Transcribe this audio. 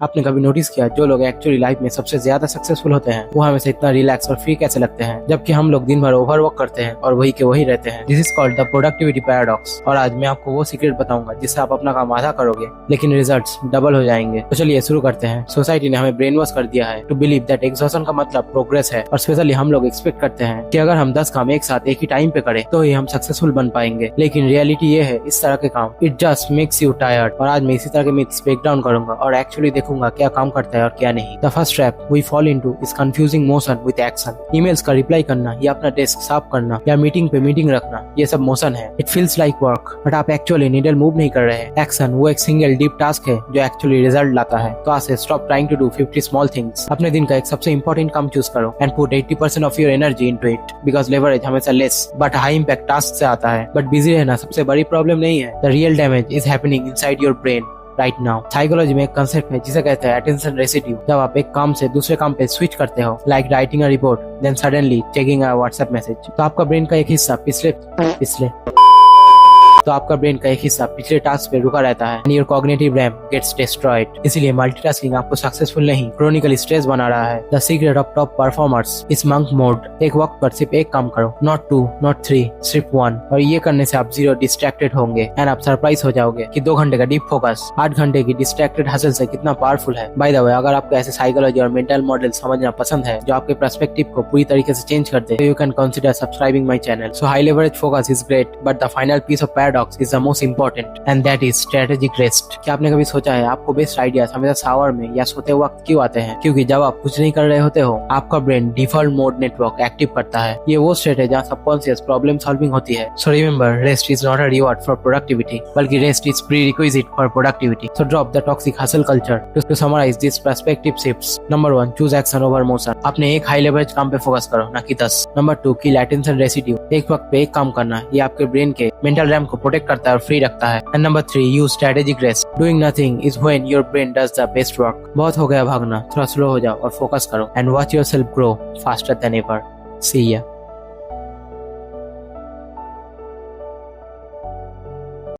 आपने कभी नोटिस किया जो लोग एक्चुअली लाइफ में सबसे ज्यादा सक्सेसफुल होते हैं वो हमें से इतना रिलैक्स और फ्री कैसे लगते हैं, जबकि हम लोग दिन भर ओवरवर्क करते हैं और वही के वही रहते हैं। This is called the productivity paradox. और आज मैं आपको वो सीक्रेट बताऊंगा जिससे आप अपना काम आधा करोगे लेकिन रिजल्ट्स डबल हो जाएंगे। तो चलिए शुरू करते हैं। सोसाइटी ने हमें ब्रेन वॉश कर दिया है टू बिलीव दैट एग्जॉशन का मतलब प्रोग्रेस है, और स्पेशली हम लोग एक्सपेक्ट करते हैं कि अगर हम 10 काम एक साथ एक ही टाइम पे करें तो ही हम सक्सेसफुल बन पाएंगे। लेकिन रियलिटी ये है, इस तरह के काम it just makes you tired. और आज मैं इसी तरह के मिथ्स ब्रेक डाउन करूंगा और एक्चुअली देखूंगा क्या काम करता है और क्या नहीं। The first trap we fall into is confusing motion with action. Emails का रिप्लाई करना या अपना डेस्क साफ करना या मीटिंग पे मीटिंग रखना, ये सब मोशन है। It feels like work but आप एक्चुअली नीडल मूव नहीं कर रहे। एक्शन वो एक सिंगल डीप टास्क है जो एक्चुअली रिजल्ट लाता है। तो आज से stop trying to do 50 small things. अपने दिन का एक सबसे इंपॉर्टेंट काम चूज करो and put 80% of your energy into it, because leverage हमेशा less but high impact task से आता है। बट बिजी रहना सबसे बड़ी प्रॉब्लम नहीं है। The real damage is happening inside your brain right now. Psychology में एक कंसेप्ट है जिसे कहते हैं अटेंशन रेसिड्यू। जब आप एक काम से दूसरे काम पे स्विच करते हो, like writing a report then suddenly checking a WhatsApp message, तो आपका ब्रेन का एक हिस्सा पिछले टास्क पे रुका रहता है and your cognitive RAM gets destroyed. इसीलिए मल्टीटास्किंग आपको सक्सेसफुल नहीं, क्रोनिकल स्ट्रेस बना रहा है। The secret of top performers is monk mode. एक वक्त पर सिर्फ एक काम करो, नॉट 2 नॉट 3, सिर्फ 1। और ये करने से आप जीरो डिस्ट्रैक्टेड होंगे एंड आप सरप्राइज हो जाओगे कि 2 घंटे का डीप फोकस 8 घंटे की डिस्ट्रैक्टेड हसल से कितना पावरफुल है। बाय द वे, अगर आपको ऐसे साइकोलॉजी और मेंटल मॉडल समझना पसंद है जो आपके पर्सपेक्टिव को पूरी तरीके से चेंज कर दे, you can consider subscribing my channel. So high leverage focus is great but the final piece of paradox is the most important and that is strategic rest। क्या आपने कभी सोचा है आपको बेस्ट आइडियाज हमेशा शावर में या सोते वक्त क्यों आते हैं? क्योंकि जब आप कुछ नहीं कर रहे होते हो आपका brain default mode network active करता है। ये वो स्टेट है जहाँ सबकॉन्शियस प्रॉब्लम सॉल्विंग होती है। So remember, rest is not a reward for productivity बल्कि rest is prerequisite for productivity. So drop the toxic hustle culture. To summarise this perspective shifts, number 1, choose action over motion. अपने एक high leverage काम पे focus करो ना कि 10। Number 2, किल attention residue. एक वक्त पे एक काम करना, ये आपके ब्रेन के मेंटल रैम को प्रोटेक्ट करता है और फ्री रखता है। And number 3, use strategic rest. Doing nothing is when your brain does the best work. बहुत हो गया भागना, थोड़ा स्लो हो जाओ और फोकस करो and watch yourself grow faster than ever. See या।